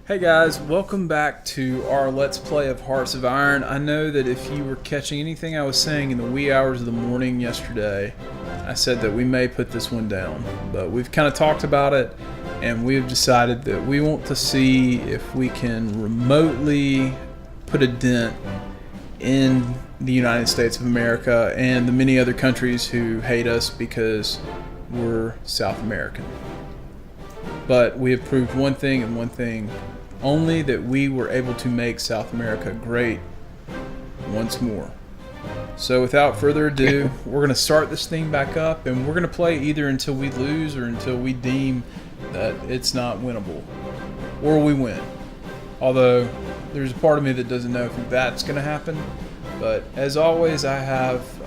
Hey guys, welcome back to our Let's Play of Hearts of Iron. I know that if you were catching anything I was saying in the wee hours of the morning yesterday, I said that we may put this one down. But we've kind of talked about it, and we've decided that we want to see if we can remotely put a dent in the United States of America and the many other countries who hate us because we're South American. But we have proved one thing and one thing only, that we were able to make South America great once more. So without further ado, we're going to start this thing back up, and we're going to play either until we lose or until we deem that it's not winnable, or we win. Although there's a part of me that doesn't know if that's going to happen. But as always, I have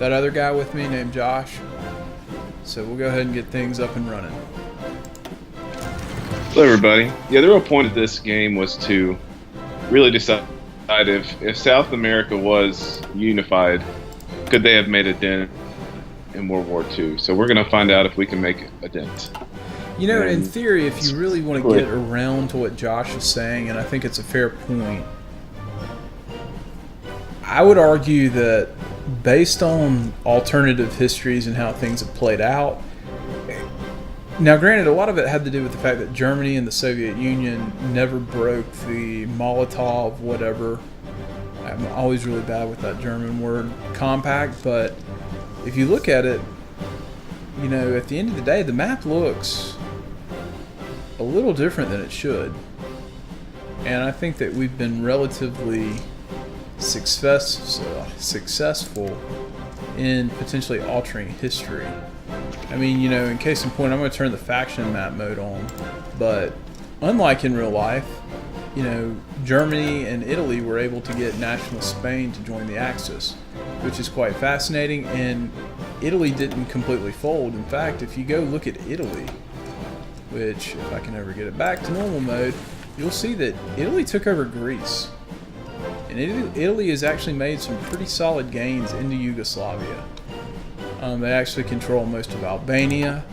that other guy with me named Josh. So we'll go ahead and get things up and running. Hello, everybody. Yeah, the real point of this game was to really decide if South America was unified, could they have made a dent in World War II? So we're going to find out if we can make a dent. You know, in theory, if you really want to get around to what Josh is saying, and I think it's a fair point, I would argue that based on alternative histories and how things have played out, now granted, a lot of it had to do with the fact that Germany and the Soviet Union never broke the Molotov whatever. I'm always really bad with that German word, compact, but if you look at it, you know, at the end of the day, the map looks a little different than it should. And I think that we've been relatively successful in potentially altering history. I mean, you know, in case in point, I'm going to turn the faction map mode on, but unlike in real life, you know, Germany and Italy were able to get National Spain to join the Axis, which is quite fascinating, and Italy didn't completely fold. In fact, if you go look at Italy, which, if I can ever get it back to normal mode, you'll see that Italy took over Greece. And Italy has actually made some pretty solid gains into Yugoslavia. They actually control most of Albania,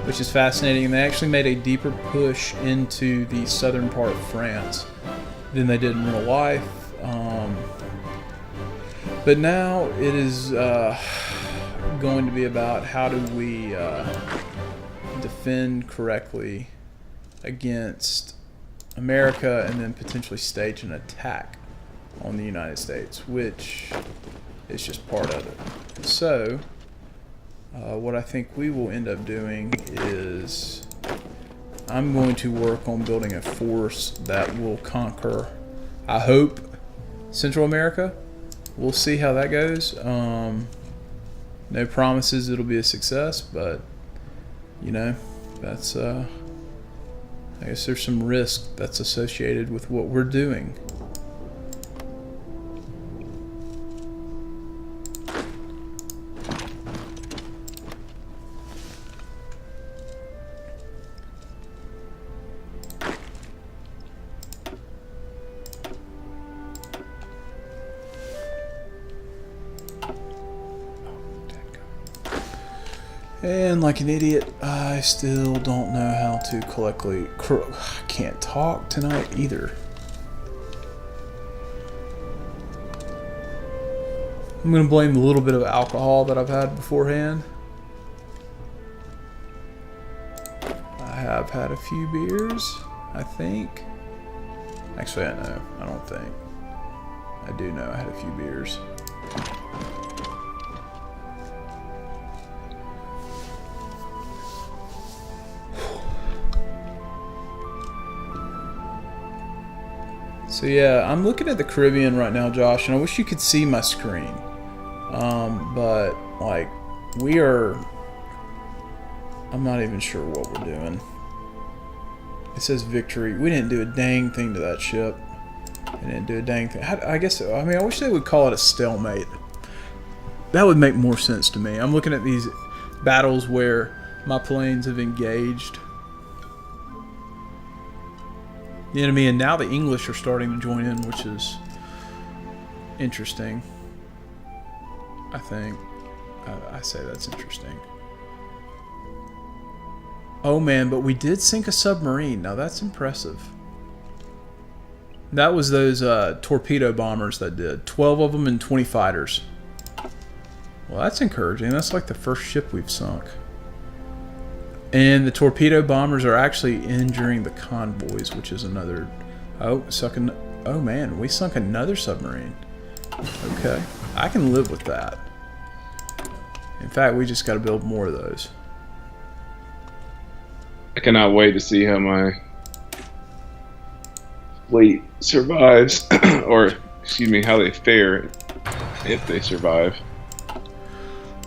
which is fascinating, and they actually made a deeper push into the southern part of France than they did in real life. But now it is going to be about how do we defend correctly against America and then potentially stage an attack on the United States, which is just part of it. So what I think we will end up doing is I'm going to work on building a force that will conquer, I hope, Central America. We'll see how that goes. No promises it'll be a success, but you know, that's I guess there's some risk that's associated with what we're doing. And like an idiot, I still don't know how to correctly... I can't talk tonight either. I'm going to blame the little bit of alcohol that I've had beforehand. I have had a few beers, I think. Actually, I know. I don't think. I do know I had a few beers. So yeah, I'm looking at the Caribbean right now, Josh, and I wish you could see my screen. But like, I'm not even sure what we're doing. It says victory. We didn't do a dang thing to that ship. We didn't do a dang thing. I wish they would call it a stalemate. That would make more sense to me. I'm looking at these battles where my planes have engaged the enemy, and now the English are starting to join in, which is interesting. I think. I say that's interesting. Oh man, but we did sink a submarine. Now that's impressive. That was those torpedo bombers that did. 12 of them and 20 fighters. Well, that's encouraging. That's like the first ship we've sunk. And the torpedo bombers are actually injuring the convoys, which is another... Oh, oh man, we sunk another submarine. Okay, I can live with that. In fact, we just got to build more of those. I cannot wait to see how my fleet survives, or excuse me, how they fare if they survive.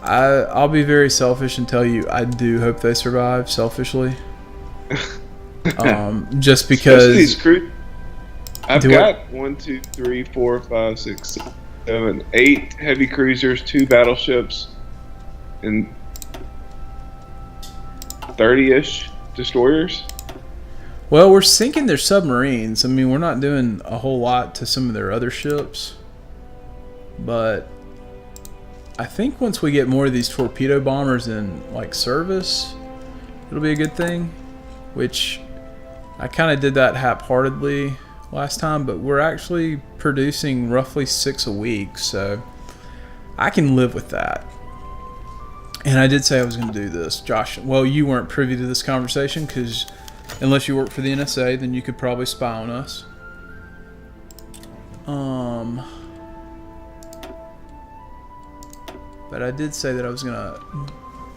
I'll be very selfish and tell you I do hope they survive, selfishly. Just because... These I've got 1, 2, 3, 4, 5, 6, 7, 8 heavy cruisers, 2 battleships, and 30-ish destroyers. Well, we're sinking their submarines. I mean, we're not doing a whole lot to some of their other ships. But I think once we get more of these torpedo bombers in like service, it'll be a good thing. Which I kind of did that half-heartedly last time, but we're actually producing roughly 6 a week, so I can live with that. And I did say I was going to do this, Josh. Well, you weren't privy to this conversation because unless you work for the NSA, then you could probably spy on us. But I did say that I was going to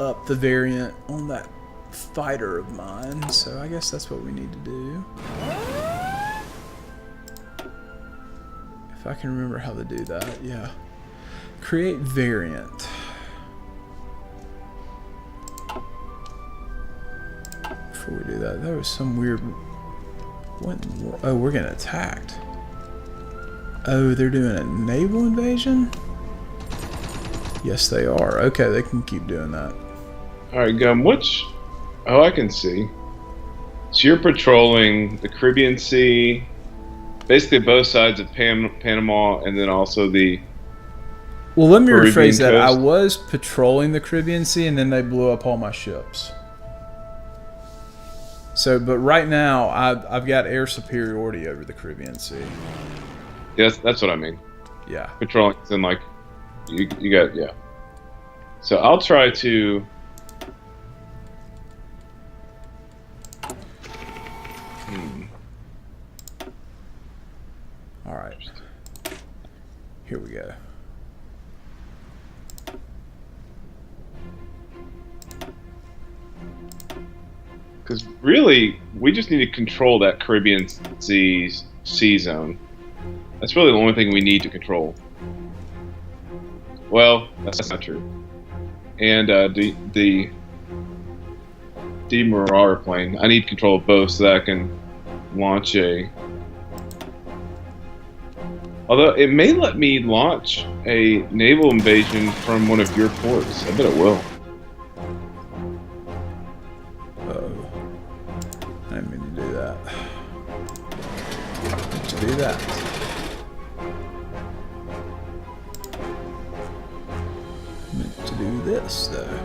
up the variant on that fighter of mine, so I guess that's what we need to do. If I can remember how to do that, yeah. Create variant. Before we do that, there was some weird... What? Oh, we're getting attacked. Oh, they're doing a naval invasion? Yes, they are. Okay, they can keep doing that. Alright, Gum, which... Oh, I can see. So you're patrolling the Caribbean Sea, basically both sides of Panama, and then also the... Well, let me rephrase that. I coast. was patrolling the Caribbean Sea, and then they blew up all my ships. So, but right now, I've got air superiority over the Caribbean Sea. Yes, that's what I mean. Yeah. Patrolling, and like, you got, yeah. So I'll try to... All right. Here we go. Because really, we just need to control that Caribbean sea zone. That's really the only thing we need to control. Well, that's not true. And the Marauder plane, I need control of both so that I can launch a... Although, it may let me launch a naval invasion from one of your ports. I bet it will. Uh-oh. I didn't mean to do that. To do that. I meant to do this, though.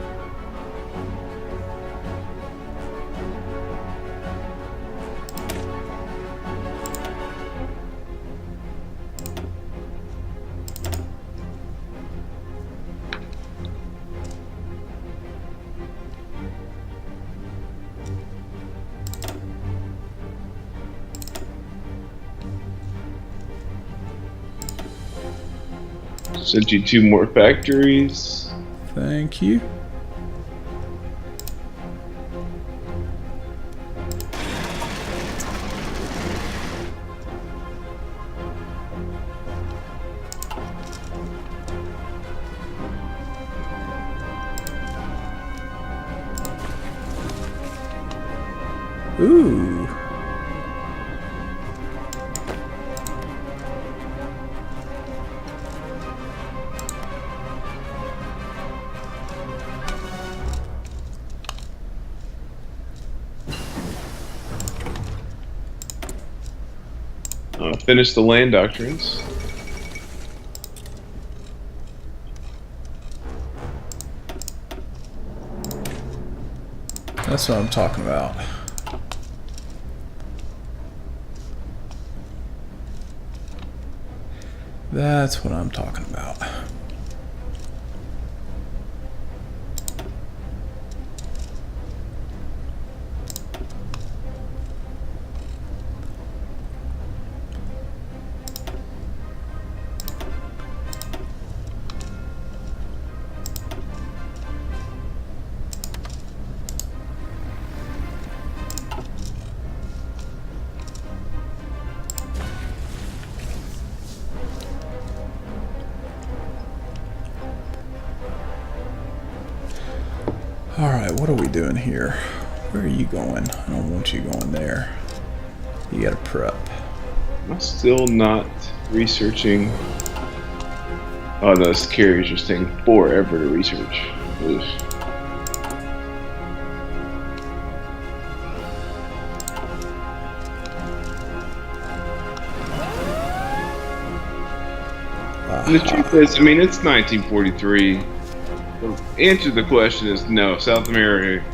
Sent you 2 more factories. Thank you. Ooh. Finish the land doctrines. That's what I'm talking about. That's what I'm talking about. Alright, what are we doing here? Where are you going? I don't want you going there. You gotta prep. I'm still not researching. Oh, those carriers just taking forever to research. Ugh. And the truth is, I mean, it's 1943. The answer to the question is no. South America.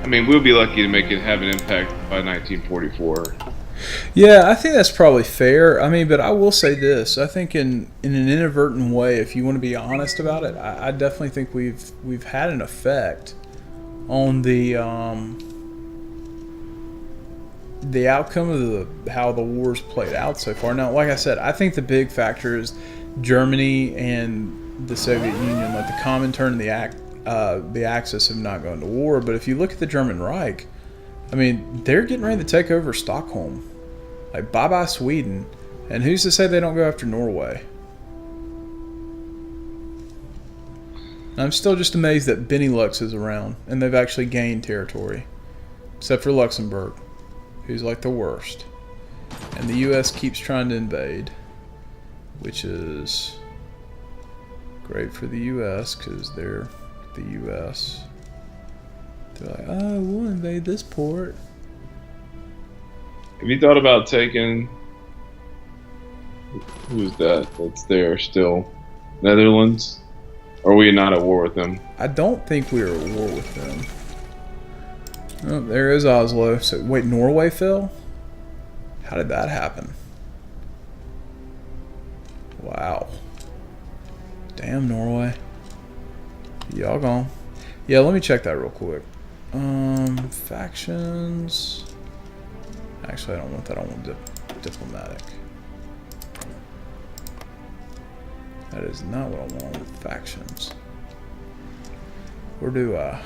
I mean, we'll be lucky to make it have an impact by 1944. Yeah, I think that's probably fair. I mean, but I will say this: I think in an inadvertent way, if you want to be honest about it, I definitely think we've had an effect on the outcome of how the war's played out so far. Now, like I said, I think the big factor is Germany and the Soviet Union. Like the Comintern and the Axis have not gone to war. But if you look at the German Reich, I mean, they're getting ready to take over Stockholm. Like, bye-bye Sweden. And who's to say they don't go after Norway? I'm still just amazed that Benelux is around, and they've actually gained territory. Except for Luxembourg, who's like the worst. And the U.S. keeps trying to invade, which is great for the U.S. because they're the U.S. They're like, oh, we'll invade this port. Have you thought about taking? Who's that? That's there still? Netherlands? Or are we not at war with them? I don't think we are at war with them. Oh, there is Oslo. So wait, Norway fell? How did that happen? Wow. Damn, Norway. Y'all gone. Yeah, let me check that real quick. Factions. Actually, I don't want that. I want diplomatic. That is not what I want with factions. Or do I?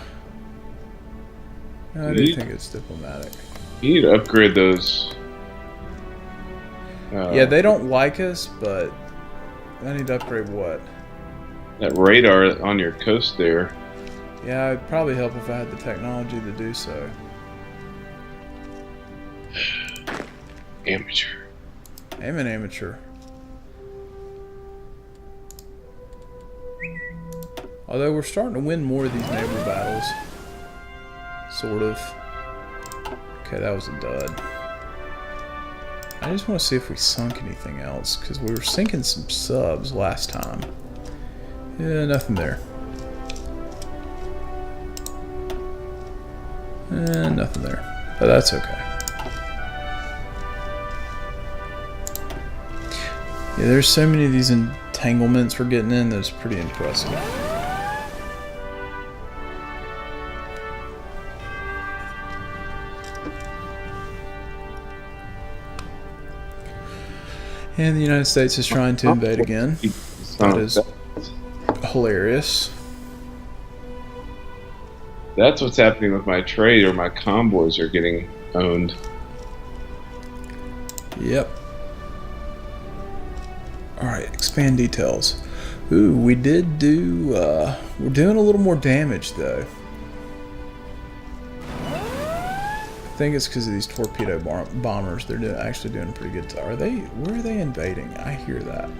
No, I do think it's diplomatic. You need to upgrade those. Yeah, they don't like us, but I need to upgrade what? That radar on your coast there. Yeah, it'd probably help if I had the technology to do so. Amateur. I'm an amateur. Although we're starting to win more of these naval battles. Sort of. Okay, that was a dud. I just want to see if we sunk anything else, because we were sinking some subs last time. Yeah, nothing there. And nothing there. But that's okay. Yeah, there's so many of these entanglements we're getting in that's pretty impressive. And the United States is trying to invade again. That is hilarious. That's what's happening with my trade, or my convoys are getting owned. Yep. Alright, expand details. Ooh, we did do, we're doing a little more damage though. I think it's because of these torpedo bombers. They're actually doing pretty good. Where are they invading? I hear that.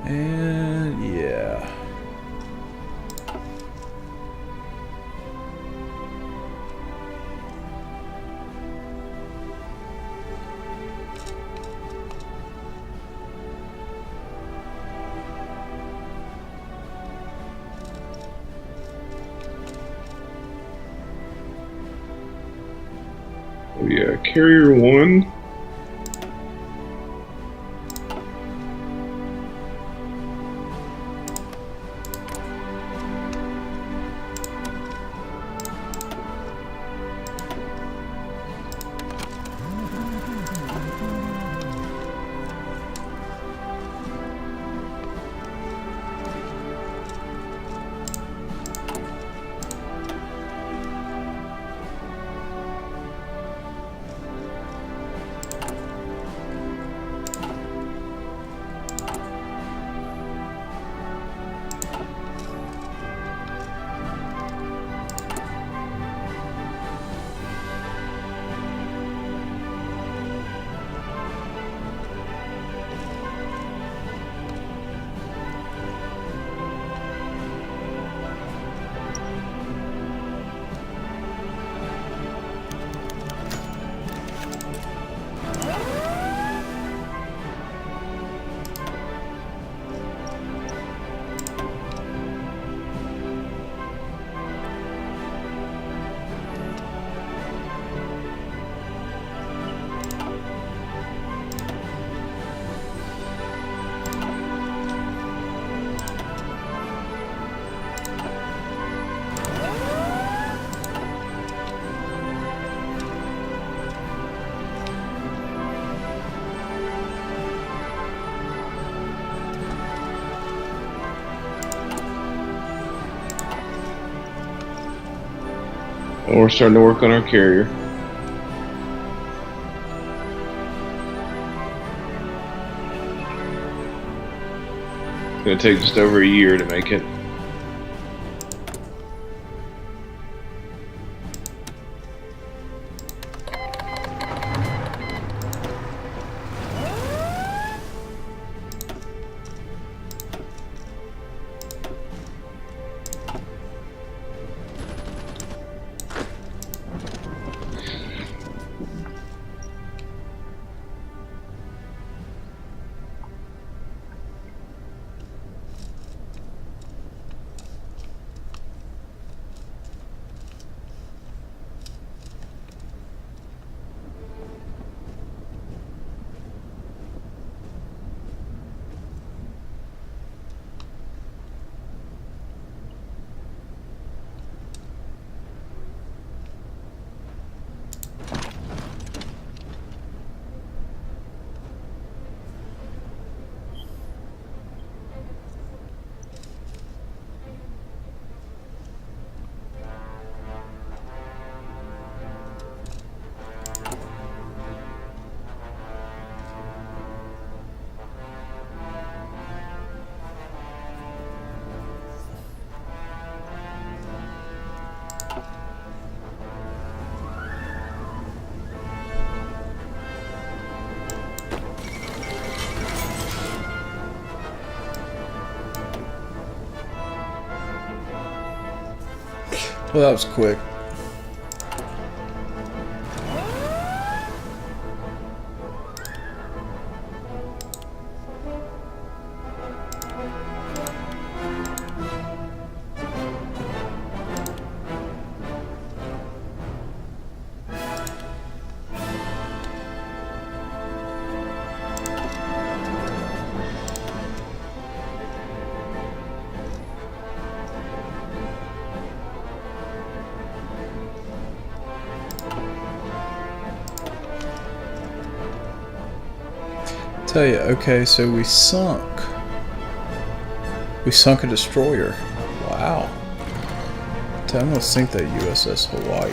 And yeah. yeah, Carrier 1. We're starting to work on our carrier. It's going to take just over a year to make it. Well, that was quick. Tell you, okay, so we sunk a destroyer. Wow. I'm gonna sink that USS Hawaii.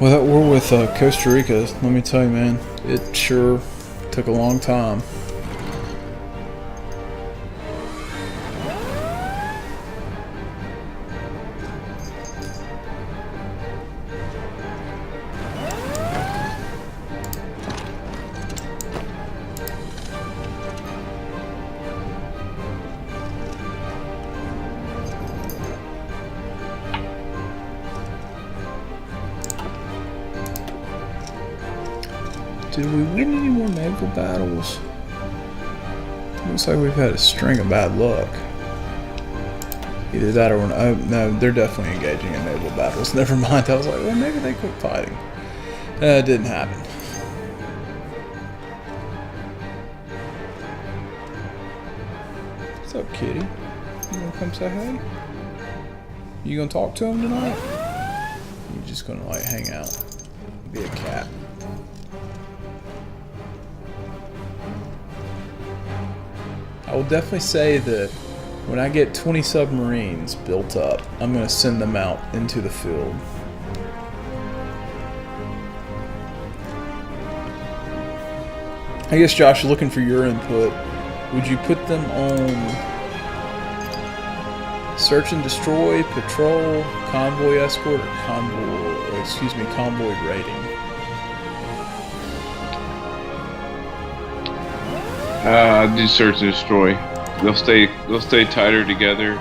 Well, that war with Costa Rica, let me tell you, man, it sure took a long time. Did we win any more naval battles? Looks like we've had a string of bad luck. Either that or oh no, they're definitely engaging in naval battles. Never mind. I was like, well, maybe they quit fighting. It didn't happen. What's up, kitty? You wanna come say hey? You gonna talk to him tonight? You just gonna like hang out, be a cat? I will definitely say that when I get 20 submarines built up, I'm going to send them out into the field. I guess, Josh, looking for your input, would you put them on search and destroy, patrol, convoy escort, or convoy raiding? Do search and destroy. They'll stay tighter together.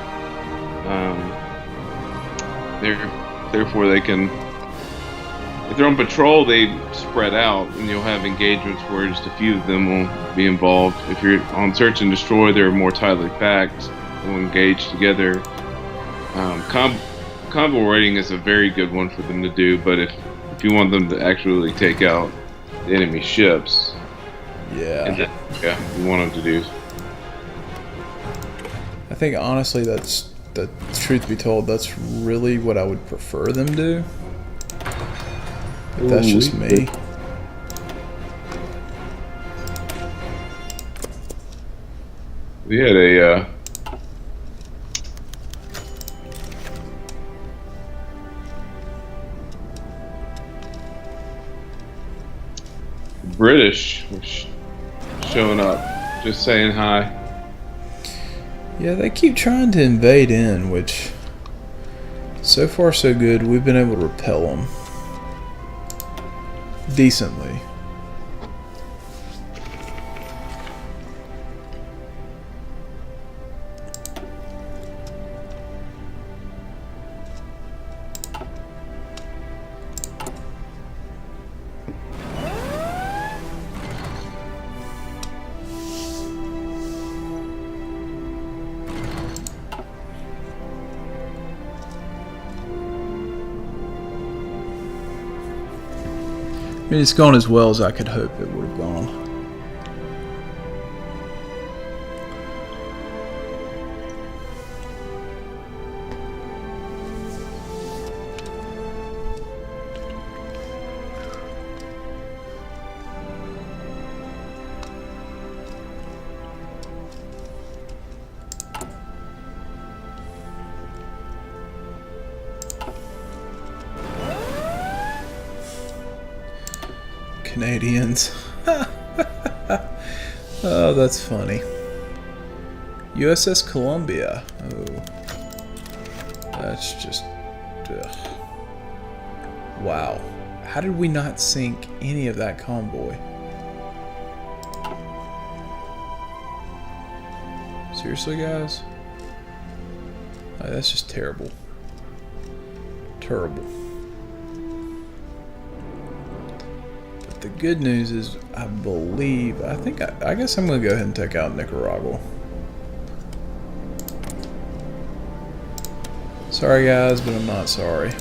Therefore, they can. If they're on patrol, they spread out, and you'll have engagements where just a few of them will be involved. If you're on search and destroy, they're more tightly packed. They'll engage together. Convoy raiding is a very good one for them to do, but if you want them to actually take out the enemy ships. Yeah, you want them to do. I think honestly, that's truth be told, that's really what I would prefer them do. But that's just me. We had a British showing up, just saying hi. Yeah, they keep trying to invade in, which so far so good. We've been able to repel them decently. I mean, it's gone as well as I could hope it would have gone. Canadians. Oh, that's funny. USS Columbia. Oh. That's just... ugh. Wow. How did we not sink any of that convoy? Seriously, guys? That's just terrible. Terrible. The good news is, I guess I'm going to go ahead and take out Nicaragua. Sorry guys, but I'm not sorry.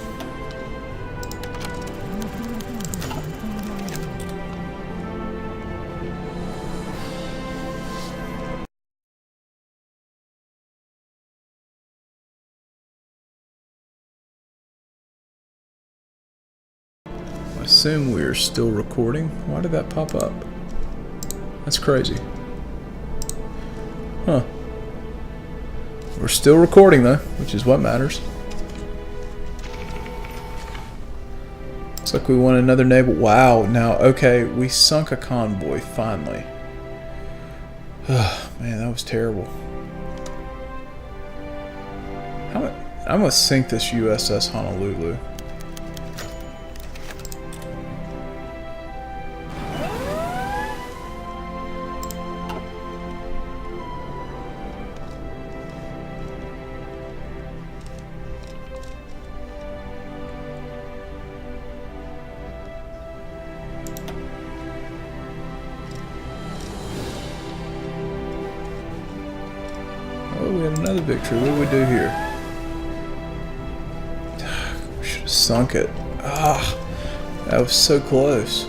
I assume we are still recording. Why did that pop up? That's crazy. Huh. We're still recording though, which is what matters. Looks like we won another naval. Wow. Now, okay, we sunk a convoy, finally. Man, that was terrible. I'm going to sink this USS Honolulu. Oh, we had another victory. What do we do here? We should have sunk it. Ah, that was so close.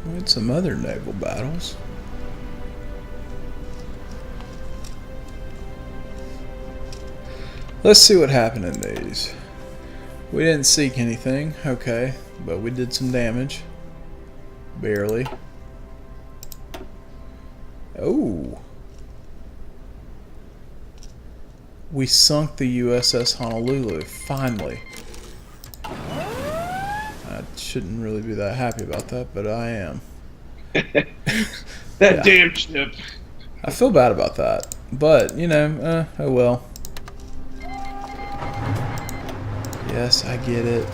We had some other naval battles. Let's see what happened in these. We didn't seek anything, okay, but we did some damage. Barely. Oh. We sunk the USS Honolulu, finally. I shouldn't really be that happy about that, but I am. That damn ship. I feel bad about that, but, you know, oh well. Yes, I get it.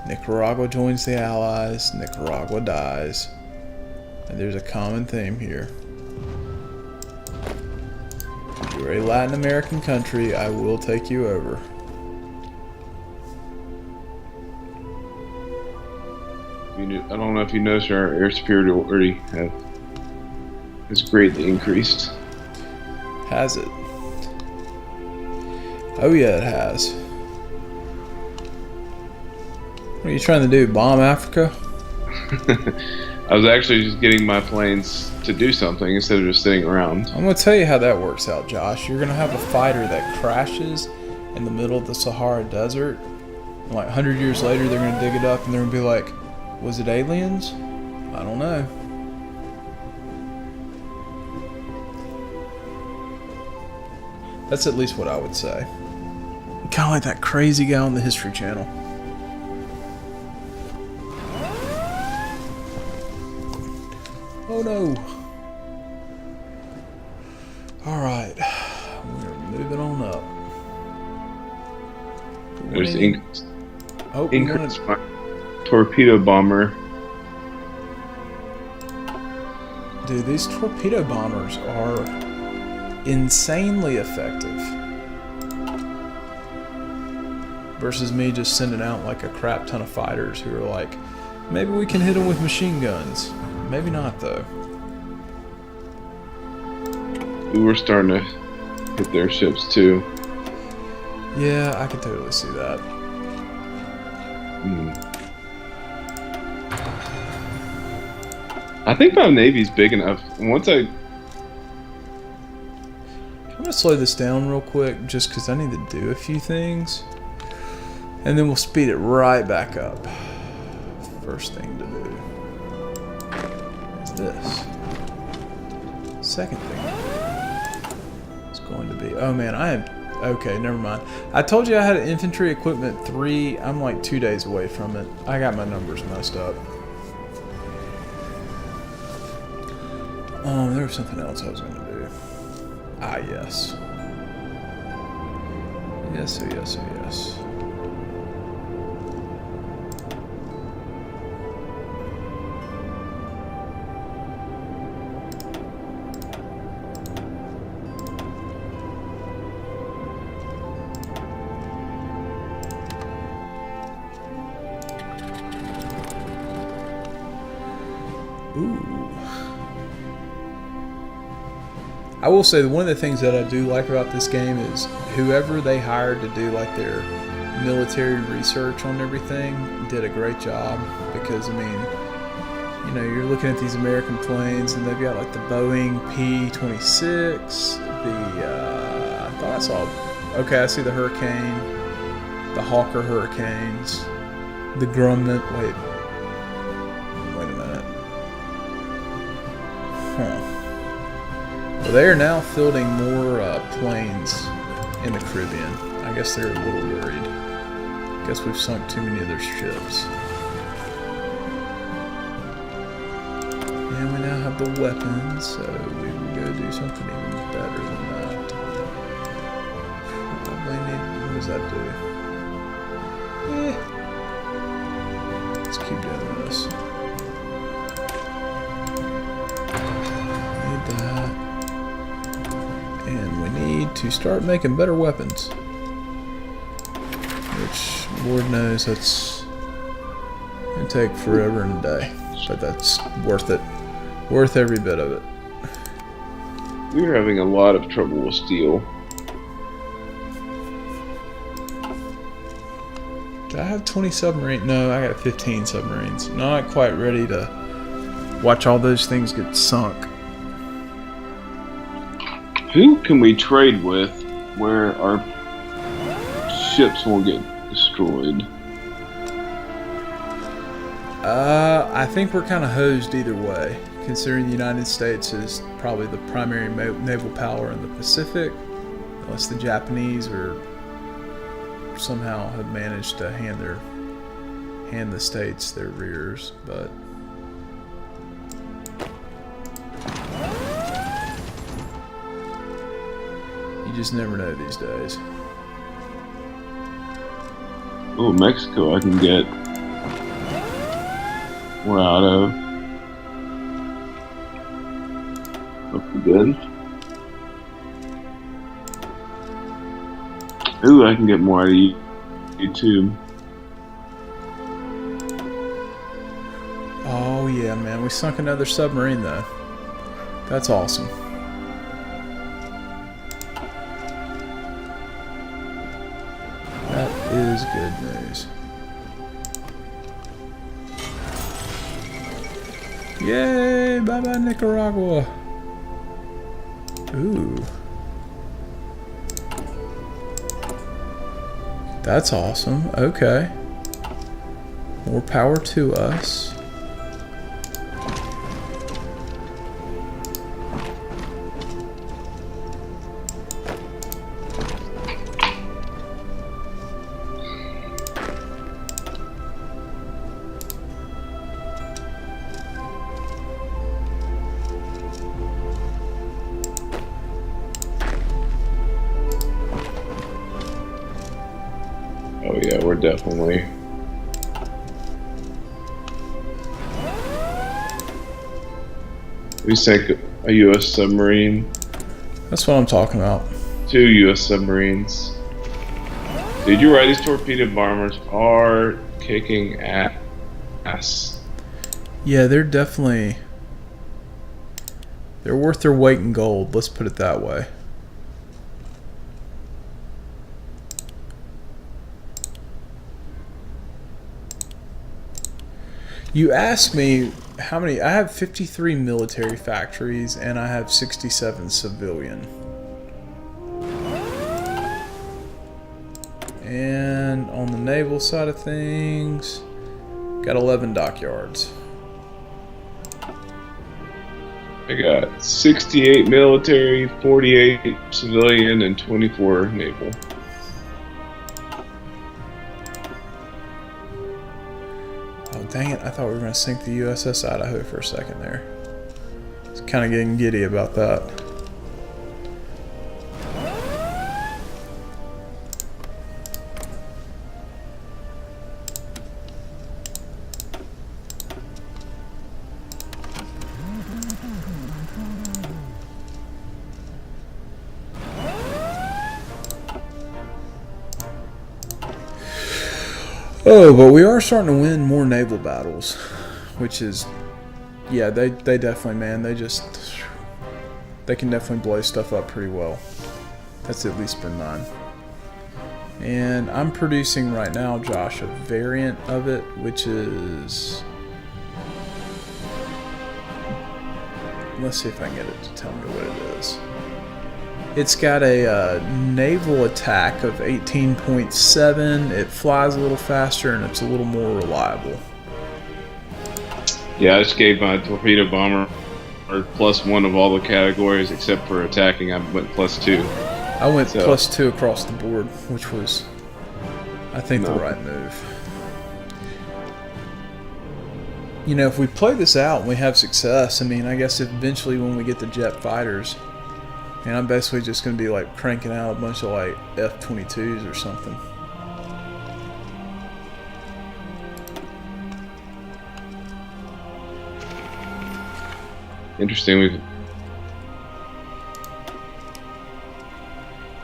Nicaragua joins the Allies, Nicaragua dies. And there's a common theme here. If you're a Latin American country, I will take you over. I don't know if you noticed, our air superiority has greatly increased. Has it? Oh yeah, it has. What are you trying to do? Bomb Africa? I was actually just getting my planes to do something instead of just sitting around. I'm going to tell you how that works out, Josh. You're going to have a fighter that crashes in the middle of the Sahara Desert. And like 100 years later, they're going to dig it up and they're going to be like, was it aliens? I don't know. That's at least what I would say. Kind of like that crazy guy on the History Channel. Oh no. Alright. We're moving on up. There's Oh, increased torpedo bomber. Dude, these torpedo bombers are insanely effective. Versus me just sending out like a crap ton of fighters who are like, maybe we can hit them with machine guns. Maybe not, though. We were starting to hit their ships, too. Yeah, I could totally see that. I think my Navy's big enough. Once I'm going to slow this down real quick, just because I need to do a few things. And then we'll speed it right back up. First thing to do is this. Second thing to do is going to be... Oh man, I am... Okay, never mind. I told you I had infantry equipment 3. I'm like 2 days away from it. I got my numbers messed up. There was something else I was going to do. Ah, yes. Yes, oh yes, oh yes. Ooh. I will say that one of the things that I do like about this game is whoever they hired to do like their military research on everything did a great job, because I mean, you you know, you're looking at these American planes, and they've got like the Boeing P-26, I thought I saw, okay, I see the Hurricane, the Hawker Hurricanes, the Grumman, wait a minute. Well, they are now fielding more planes in the Caribbean. I guess they're a little worried. I guess we've sunk too many of their ships. And we now have the weapons, so we will go do something even better than that. Probably need, what does that do? Let's keep doing this. Need that. And we need to start making better weapons. Which, Lord knows, that's going to take forever and a day. But that's worth it. Worth every bit of it. We're having a lot of trouble with steel. Do I have 20 submarines? No, I got 15 submarines. Not quite ready to watch all those things get sunk. Who can we trade with where our ships won't get destroyed? I think we're kind of hosed either way, considering the United States is probably the primary naval power in the Pacific, unless the Japanese or somehow have managed to hand the States their rears, but you just never know these days. Oh, Mexico I can get more out of. Looks good. Ooh, I can get more out of you too. Oh yeah, man, we sunk another submarine though. That's awesome. That is good news. Yay! Bye bye Nicaragua. Ooh. That's awesome. Okay. More power to us. Oh yeah, we're definitely. We sank a U.S. submarine. That's what I'm talking about. 2 U.S. submarines. Dude, you're right. These torpedo bombers are kicking ass. Yeah, they're definitely... They're worth their weight in gold, let's put it that way. You asked me how many... I have 53 military factories and I have 67 civilian. And on the naval side of things, got 11 dockyards. I got 68 military, 48 civilian, and 24 naval. Oh, dang it. I thought we were going to sink the USS Idaho for a second there. I was kind of getting giddy about that. Oh, but we are starting to win more naval battles, which is, yeah, they definitely, man, they can definitely blow stuff up pretty well. That's at least been mine. And I'm producing right now, Josh, a variant of it, which is let's see if I can get it to tell me what it is. It's got a naval attack of 18.7. It flies a little faster and it's a little more reliable. Yeah, I just gave my torpedo bomber +1 of all the categories except for attacking. I went +2. I went +2 across the board, which was, I think, the right move. You know, if we play this out and we have success, I mean, I guess eventually when we get the jet fighters, and I'm basically just going to be like cranking out a bunch of like F-22s or something. Interesting.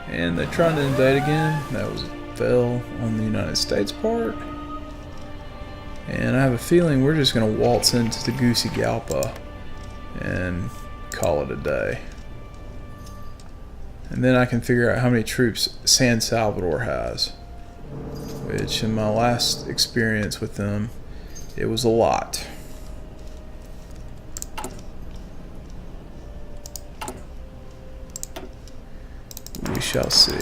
And they tried to invade again. That was fell on the United States part. And I have a feeling we're just going to waltz into Tegucigalpa and call it a day. And then I can figure out how many troops San Salvador has. Which, in my last experience with them, it was a lot. We shall see.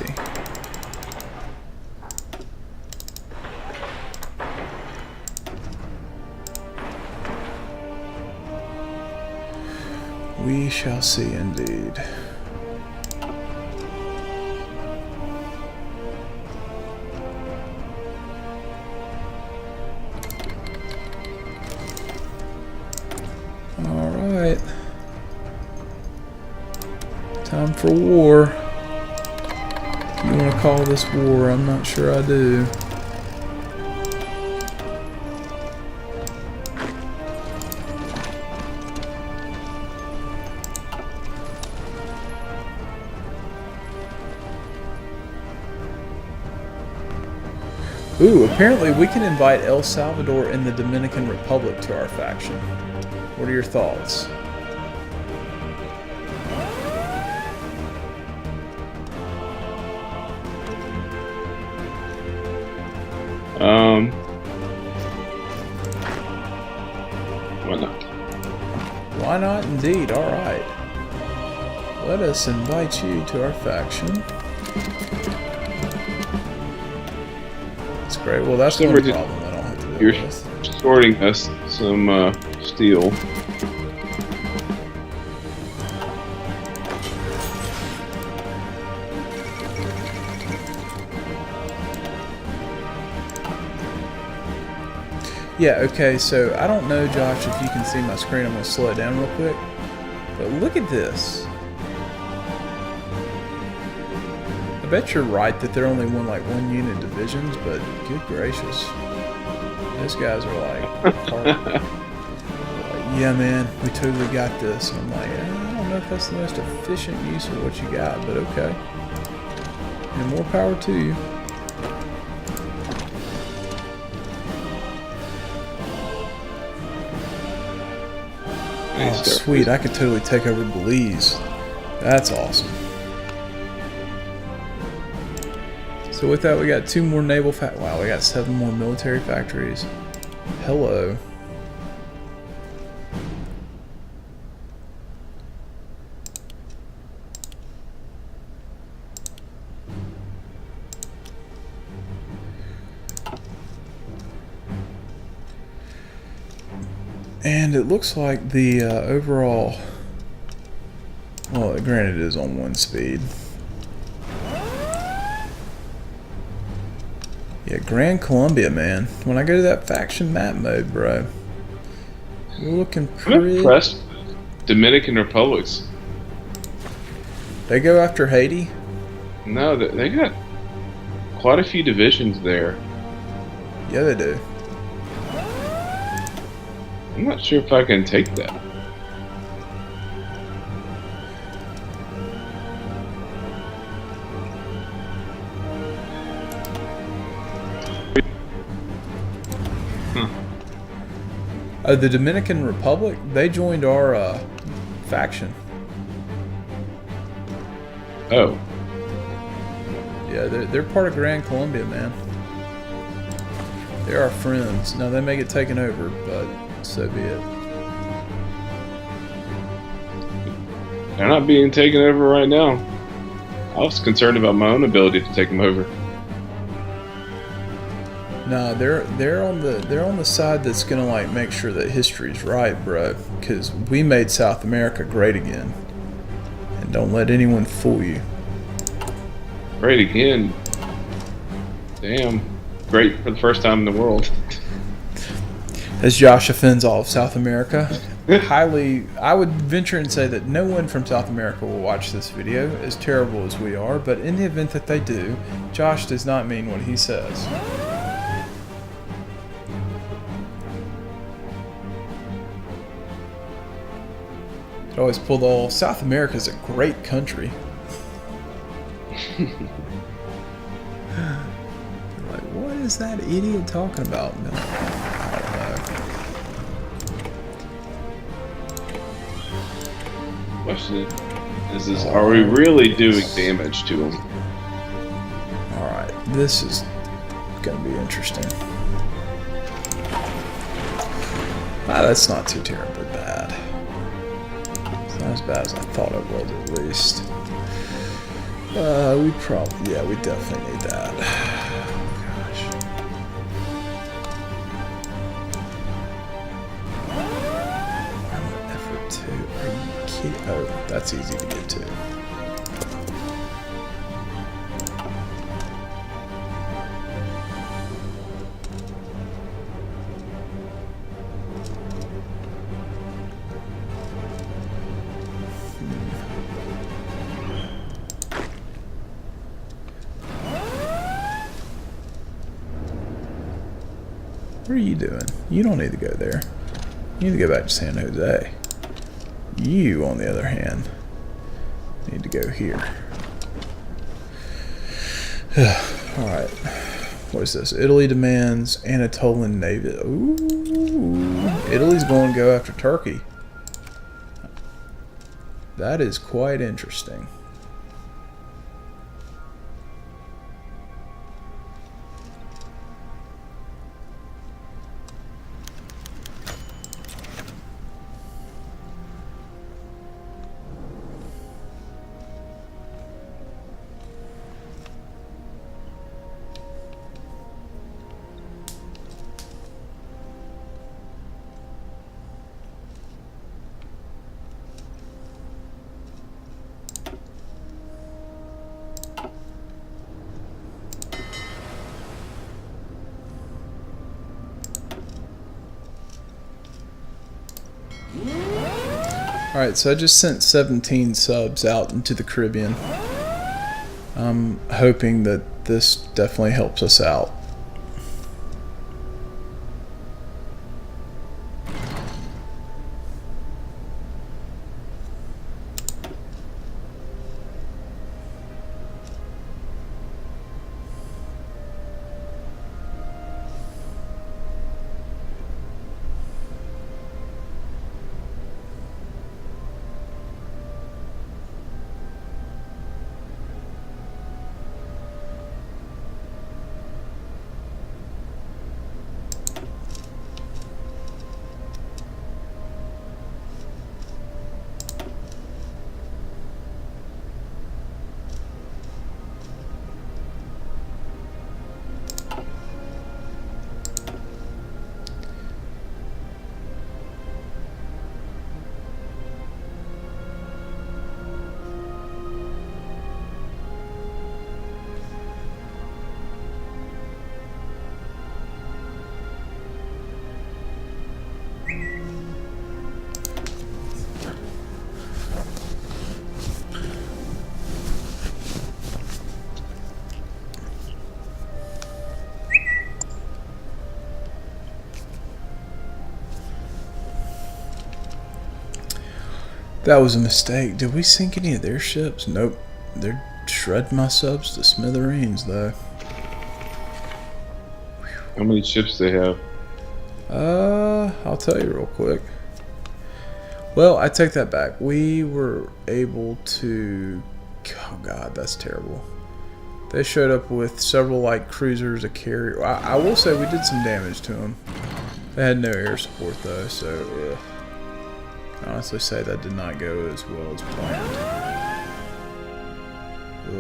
We shall see indeed. All right. Time for war. If you want to call this war, I'm not sure I do. Ooh, apparently we can invite El Salvador and the Dominican Republic to our faction. What are your thoughts? Why not? Why not indeed? Alright. Let us invite you to our faction. That's great. Well, that's one problem I don't have to deal with. You're sorting us some steel. Yeah, okay, so I don't know, Josh, if you can see my screen. I'm going to slow it down real quick. But look at this. I bet you're right that they're only one unit divisions, but good gracious. Those guys are like, yeah, man, we totally got this. And I'm like, I don't know if that's the most efficient use of what you got, but okay. And more power to you. Oh, sweet. I could totally take over Belize. That's awesome. So with that, we got 2 more naval wow, we got 7 more military factories. Hello. And it looks like the overall, well, granted it is on 1 speed. Yeah, Grand Columbia, man. When I go to that faction map mode, bro, we're looking pretty... I'm impressed. Dominican Republics. They go after Haiti? No, they got quite a few divisions there. Yeah, they do. I'm not sure if I can take that. The Dominican Republic, they joined our faction. Oh. Yeah, they're part of Grand Columbia, man. They're our friends. Now, they may get taken over, but so be it. They're not being taken over right now. I was concerned about my own ability to take them over. No, they're on the side that's gonna like make sure that history's right, bro. Because we made South America great again, and don't let anyone fool you. Great again. Damn. Great for the first time in the world. As Josh offends all of South America, I would venture and say that no one from South America will watch this video, as terrible as we are. But in the event that they do, Josh does not mean what he says. I always pull the old South America's a great country. Like, what is that idiot talking about? I don't know. Question is are we really doing damage to them? Alright, this is gonna be interesting. That's not too terribly bad. It's not as bad as I thought it was, at least. We definitely need that. Gosh. Armor effort 2. Are you kidding? Oh, that's easy to get to. What are you doing? You don't need to go there. You need to go back to San Jose. You, on the other hand, need to go here. Alright. What is this? Italy demands Anatolian navy. Ooh. Italy's going to go after Turkey. That is quite interesting. Alright, so I just sent 17 subs out into the Caribbean. I'm hoping that this definitely helps us out. That was a mistake. Did we sink any of their ships? Nope. They're shredding my subs to smithereens, though. How many ships they have? I'll tell you real quick. Well, I take that back. We were able to... Oh, God, that's terrible. They showed up with several, like, cruisers, a carrier. I will say we did some damage to them. They had no air support, though, so... I honestly say that did not go as well as planned.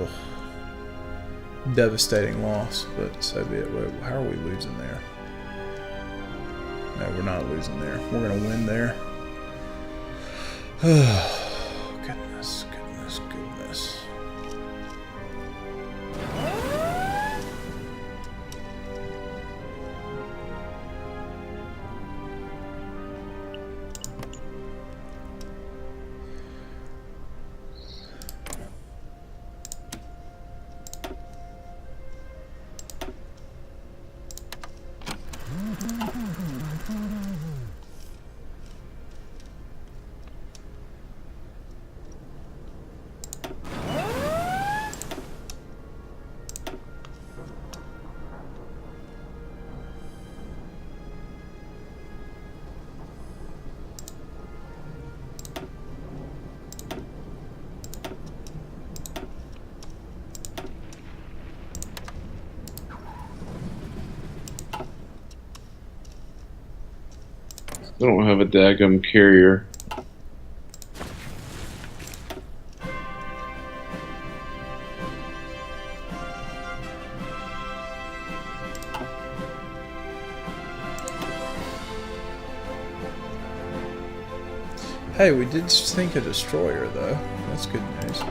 Ugh. Devastating loss, but so be it. Wait, how are we losing there? No, we're not losing there. We're going to win there. Goodness, goodness, goodness. I don't have a daggum carrier. Hey, we did sink a destroyer, though. That's good news.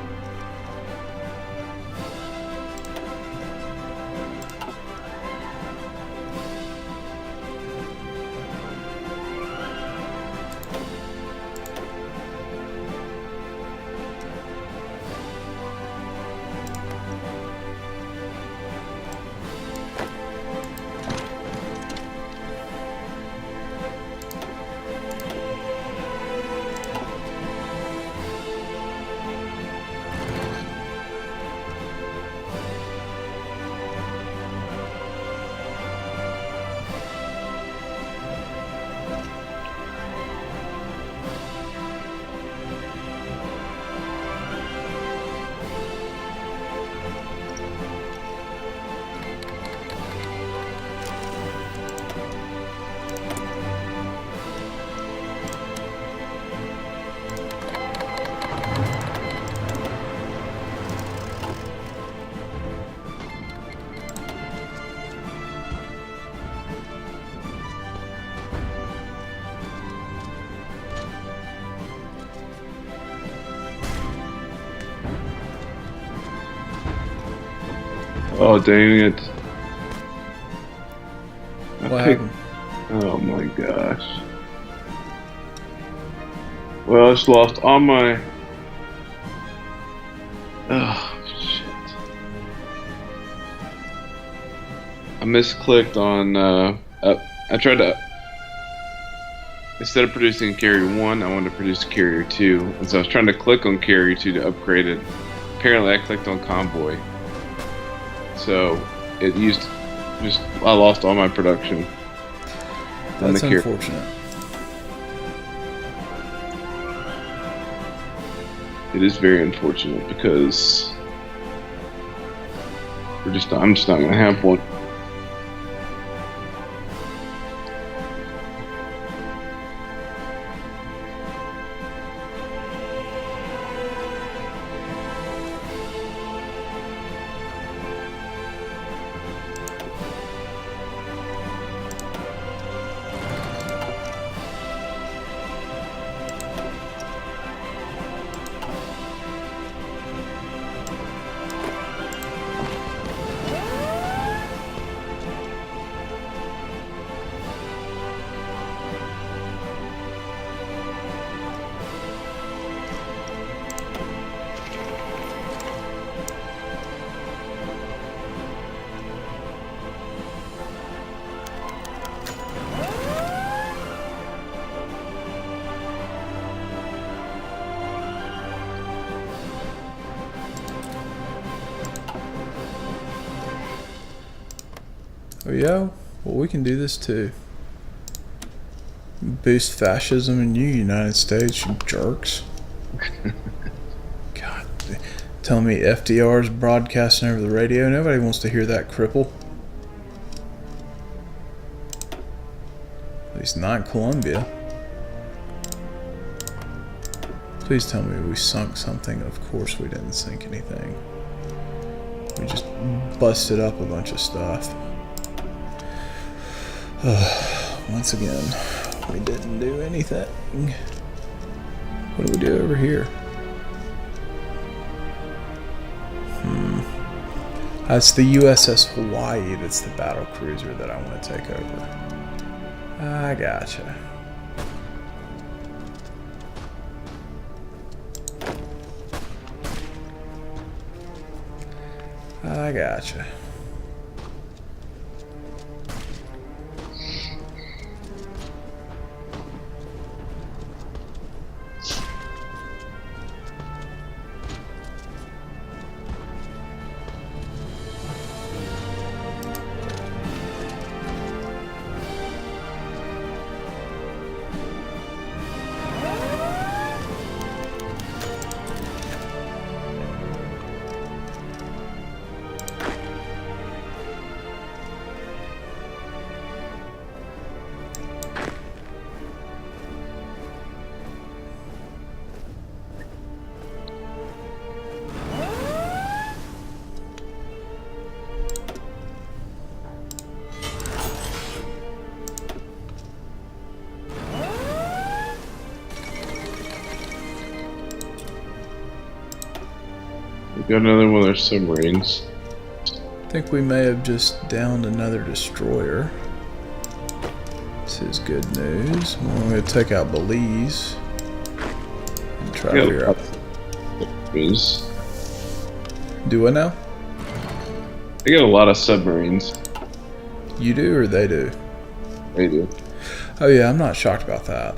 Oh, dang it. What happened? Oh my gosh. Well, I just lost all my... Oh, shit. I misclicked on... I tried to... Instead of producing carrier 1, I wanted to produce carrier 2. And so I was trying to click on carrier 2 to upgrade it. Apparently I clicked on convoy. So it used... I lost all my production. That's unfortunate. It is very unfortunate because I'm just not going to have one. Oh yeah? Well, we can do this too. Boost fascism in you, United States, you jerks. God, telling me FDR's broadcasting over the radio. Nobody wants to hear that cripple. At least not in Colombia. Please tell me we sunk something. Of course we didn't sink anything. We just busted up a bunch of stuff. Once again, we didn't do anything. What do we do over here? It's the USS Hawaii that's the battle cruiser that I want to take over. I gotcha. I gotcha. We got another one of their submarines. I think we may have just downed another destroyer. This is good news. We're going to take out Belize and try to figure out. Submarines. Do what now? They got a lot of submarines. You do or they do? They do. Oh yeah, I'm not shocked about that.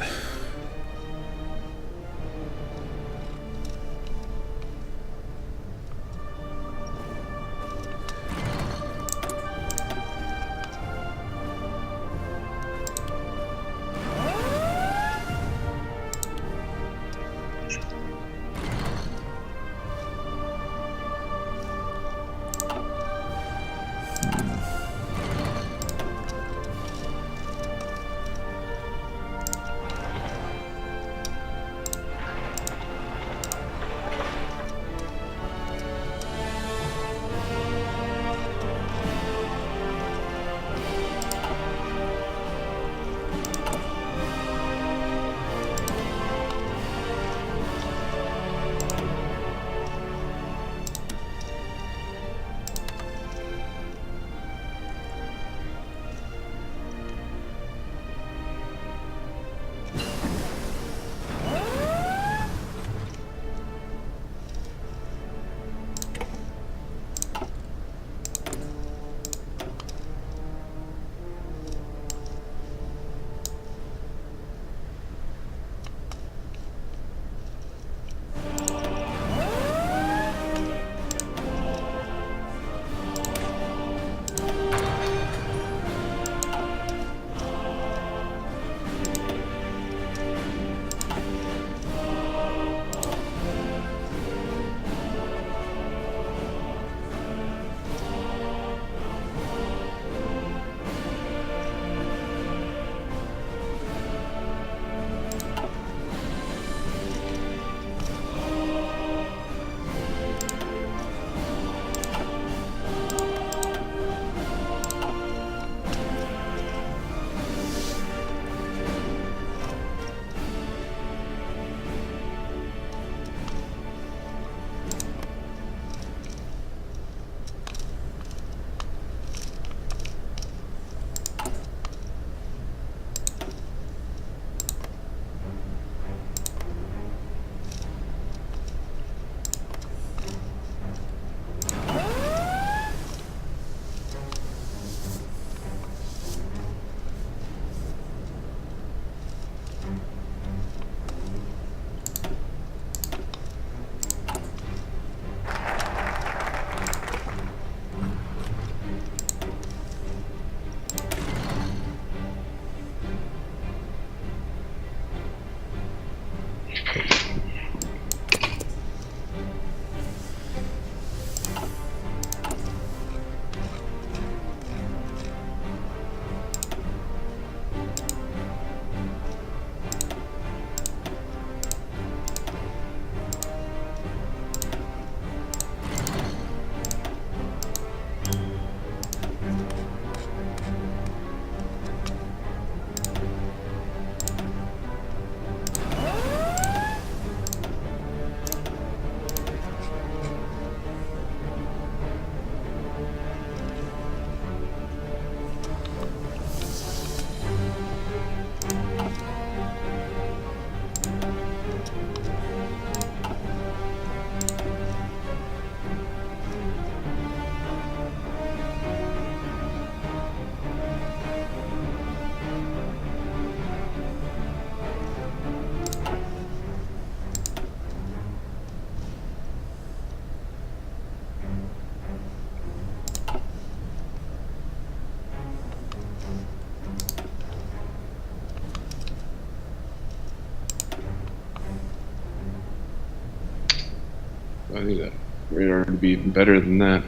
I need a radar to be better than that.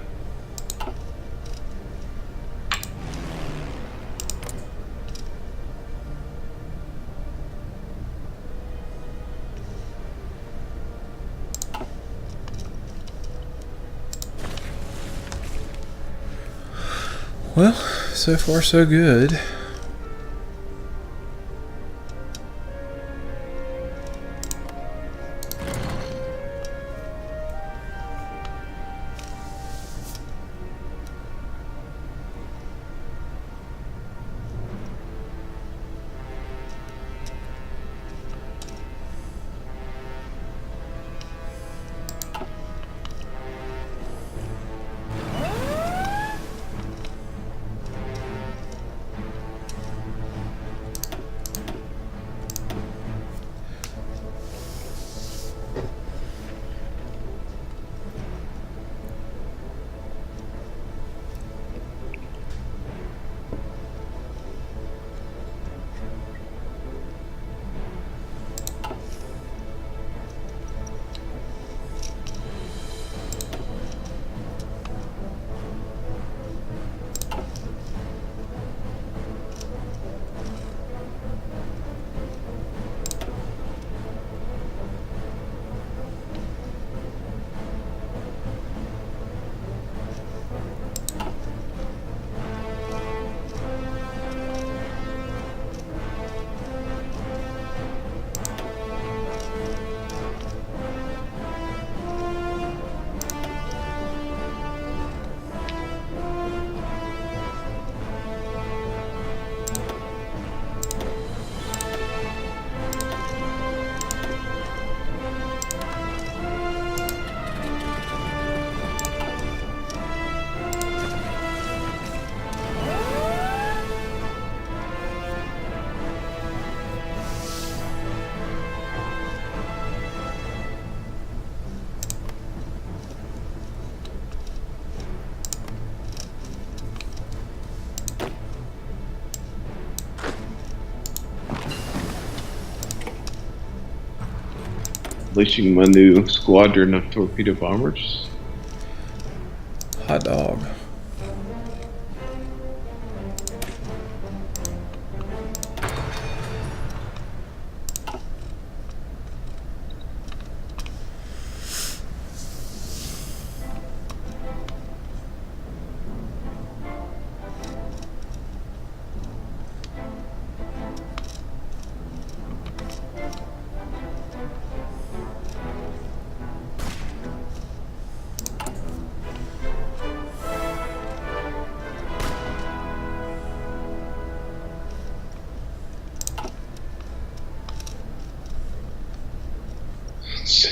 Well, so far so good. Unleashing my new squadron of torpedo bombers. Hot dog. Let's see.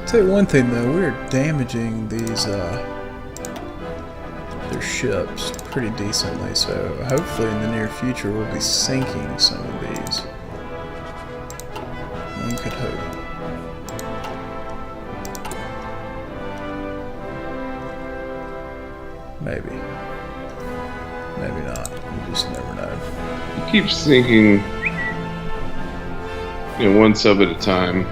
Tell you one thing though, we're damaging these their ships pretty decently, so hopefully in the near future we'll be sinking some of these. One could hope. Maybe. Maybe not. You just never know. You keep sinking, one sub at a time.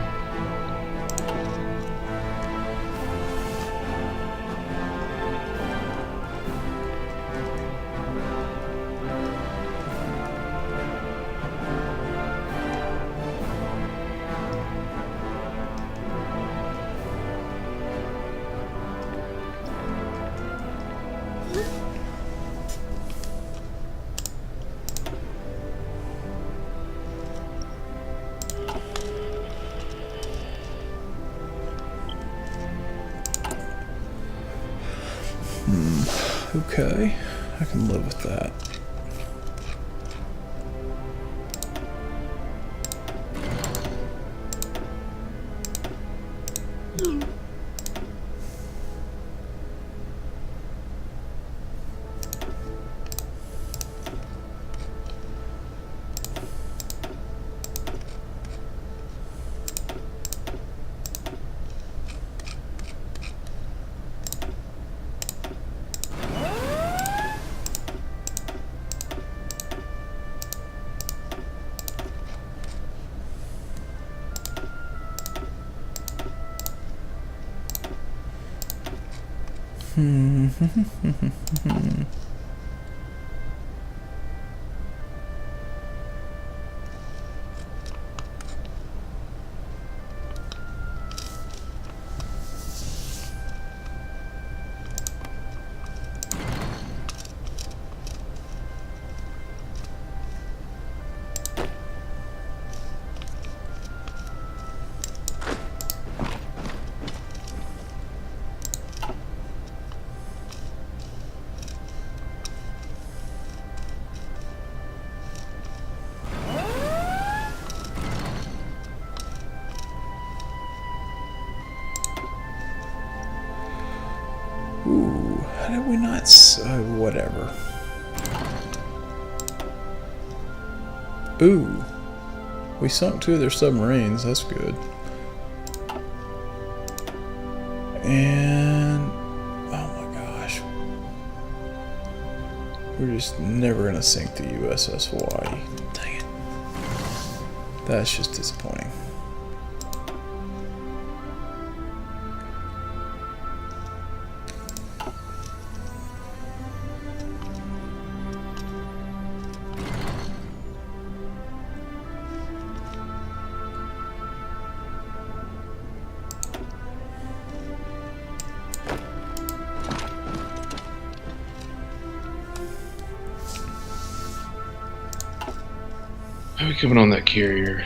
Okay, I can live with that. Ooh, how did we not? Whatever. Ooh, we sunk 2 of their submarines. That's good. And oh my gosh, we're just never gonna sink the USS Hawaii. Dang it. That's just disappointing. How are we coming on that carrier?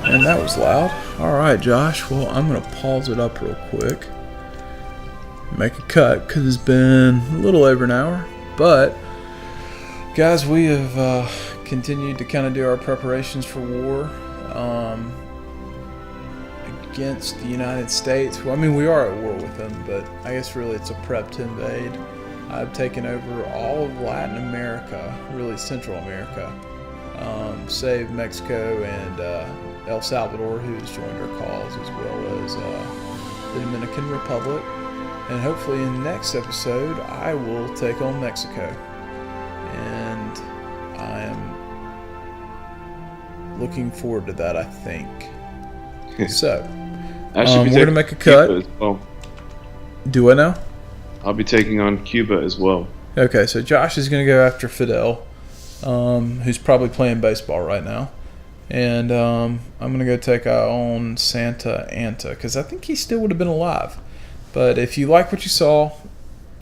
And that was loud. Alright, Josh. Well, I'm going to pause it up real quick. Make a cut because it's been a little over an hour. But, guys, we have continued to kind of do our preparations for war against the United States. Well, I mean, we are at war with them, but I guess really it's a prep to invade. I've taken over all of Latin America, really Central America, save Mexico and El Salvador, who's joined our cause, as well as the Dominican Republic. And hopefully in the next episode, I will take on Mexico. And I am looking forward to that, I think. So, I should be we're going to make a cut. Cuba as well. Do I now? I'll be taking on Cuba as well. Okay, so Josh is going to go after Fidel, who's probably playing baseball right now. And I'm going to go take on Santa Anna, because I think he still would have been alive. But if you like what you saw,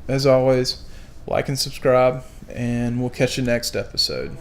as always, like and subscribe, and we'll catch you next episode.